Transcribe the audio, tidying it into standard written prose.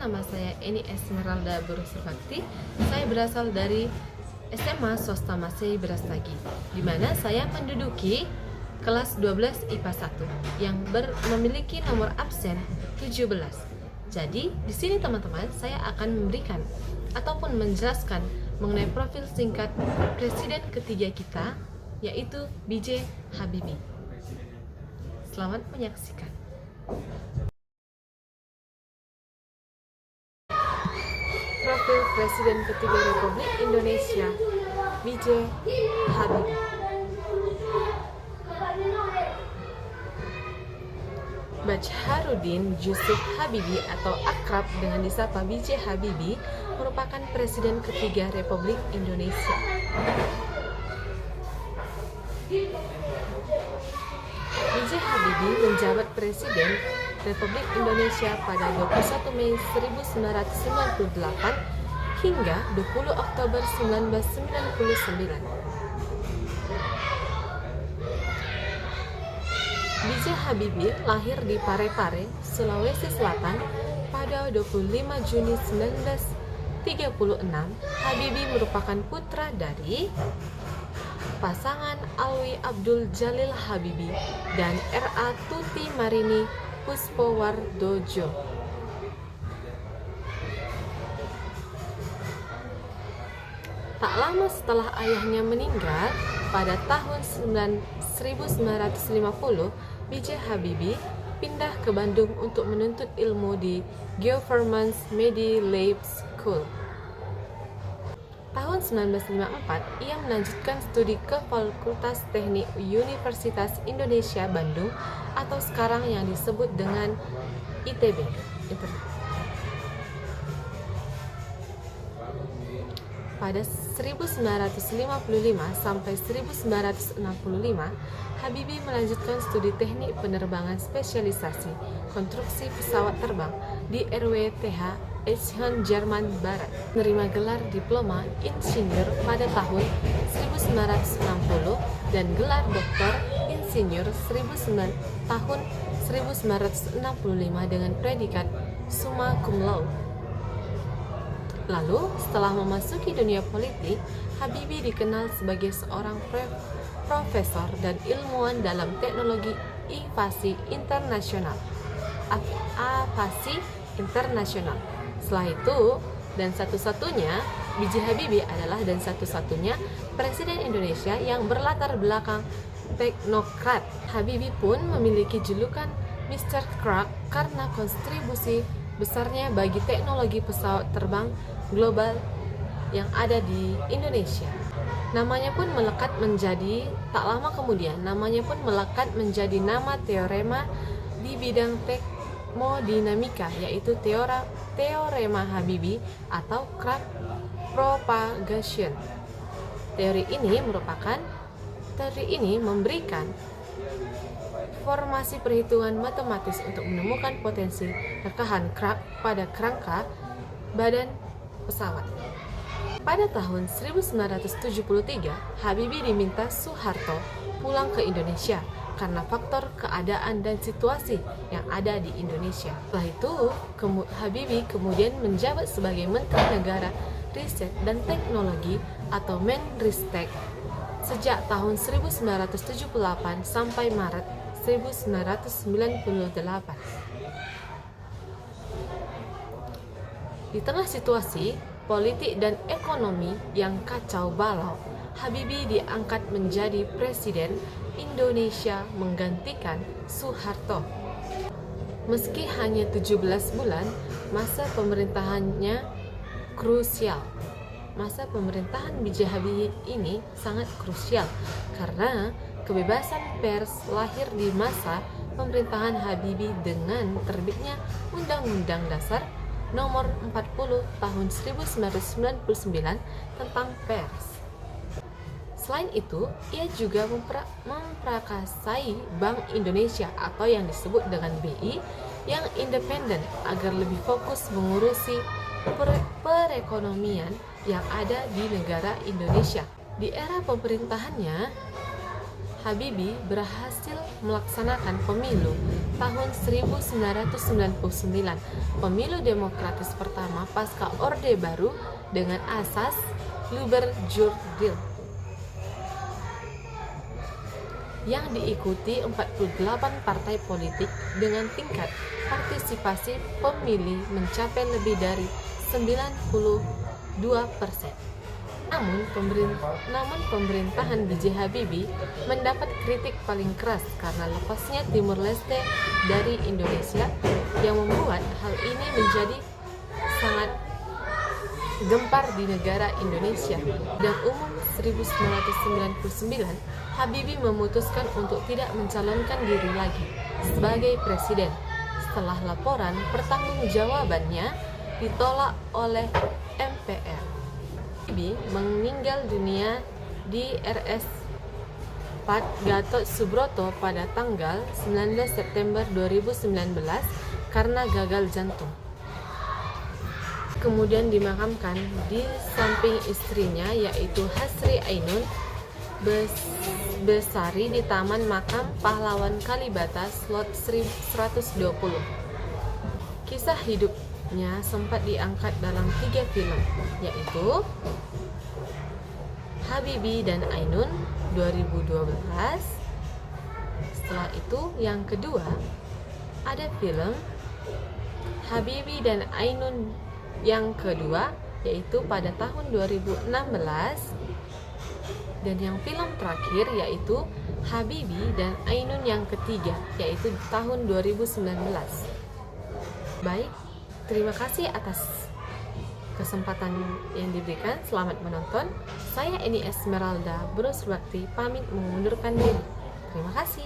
nama saya Eni Esmeralda Burusurbakti. Saya berasal dari SMA Swasta Masehi Brastagi, di mana saya menduduki kelas 12 IPA 1 yang memiliki nomor absen 17. Jadi, di sini teman-teman, saya akan memberikan ataupun menjelaskan mengenai profil singkat presiden ketiga kita, yaitu B.J. Habibie. Selamat menyaksikan. Profil Presiden ketiga Republik Indonesia, B.J. Habibie. Bajharuddin Yusuf Habibie atau akrab dengan disapa B.J. Habibie merupakan Presiden ketiga Republik Indonesia. B.J. Habibie menjabat Presiden Republik Indonesia pada 21 Mei 1998 hingga 20 Oktober 1999. B.J. Habibie lahir di Parepare, Sulawesi Selatan pada 25 Juni 1936. Habibie merupakan putra dari pasangan Alwi Abdul Jalil Habibie dan R.A. Tuti Marini Puspowardojo. Tak lama setelah ayahnya meninggal pada tahun 1950, B.J. Habibie pindah ke Bandung untuk menuntut ilmu di Government Medilab School. Tahun 1954, ia melanjutkan studi ke Fakultas Teknik Universitas Indonesia Bandung atau sekarang yang disebut dengan ITB. Pada 1955 sampai 1965, Habibie melanjutkan studi teknik penerbangan spesialisasi konstruksi pesawat terbang di RWTH Essen, Jerman Barat. Menerima gelar diploma insinyur pada tahun 1960 dan gelar doktor insinyur tahun 1965 dengan predikat summa cum laude. Lalu, setelah memasuki dunia politik, Habibie dikenal sebagai seorang profesor dan ilmuwan dalam teknologi avasi internasional. Setelah itu, dan satu-satunya, B.J. Habibie adalah dan satu-satunya Presiden Indonesia yang berlatar belakang teknokrat. Habibie pun memiliki julukan Mr. Crack karena kontribusi besarnya bagi teknologi pesawat terbang global yang ada di Indonesia. Namanya pun melekat menjadi, tak lama kemudian, namanya pun melekat menjadi nama teorema di bidang termodinamika, yaitu teorema Habibie atau Crack propagation. Teori ini memberikan formasi perhitungan matematis untuk menemukan potensi rekahan Crack pada kerangka badan pesawat. Pada tahun 1973, Habibie diminta Soeharto pulang ke Indonesia karena faktor keadaan dan situasi yang ada di Indonesia. Setelah itu, Habibie kemudian menjabat sebagai Menteri Negara Riset dan Teknologi atau Menristek sejak tahun 1978 sampai Maret 1998. Di tengah situasi politik dan ekonomi yang kacau balau, Habibie diangkat menjadi Presiden Indonesia menggantikan Soeharto. Meski hanya 17 bulan, masa pemerintahannya krusial. Masa pemerintahan B.J. Habibie ini sangat krusial karena kebebasan pers lahir di masa pemerintahan Habibie dengan terbitnya Undang-Undang Dasar Nomor 40 Tahun 1999 tentang pers. Selain itu, ia juga memprakarsai Bank Indonesia atau yang disebut dengan BI yang independen agar lebih fokus mengurusi perekonomian yang ada di negara Indonesia. Di era pemerintahannya, Habibie berhasil melaksanakan pemilu tahun 1999, pemilu demokratis pertama pasca Orde Baru dengan asas Luber-Jurdil yang diikuti 48 partai politik dengan tingkat partisipasi pemilih mencapai lebih dari 92%. Namun pemerintahan B.J. Habibie mendapat kritik paling keras karena lepasnya Timur Leste dari Indonesia, yang membuat hal ini menjadi sangat gempar di negara Indonesia. Dan umum 1999, Habibie memutuskan untuk tidak mencalonkan diri lagi sebagai presiden setelah laporan pertanggungjawabannya ditolak oleh MPR. Habibie meninggal dunia di RS4 Gatot Subroto pada tanggal 19 September 2019 karena gagal jantung. Kemudian dimakamkan di samping istrinya, yaitu Hasri Ainun Besari, di Taman Makam Pahlawan Kalibata, Slot 120. Kisah hidupnya sempat diangkat dalam 3 film, yaitu Habibie dan Ainun 2012. Setelah itu yang kedua ada film Habibie dan Ainun yang kedua, yaitu pada tahun 2016. Dan yang film terakhir yaitu Habibie dan Ainun yang ketiga, yaitu tahun 2019. Baik, terima kasih atas kesempatan yang diberikan. Selamat menonton. Saya Eni Esmeralda Bros Bakti pamit mengundurkan diri. Terima kasih.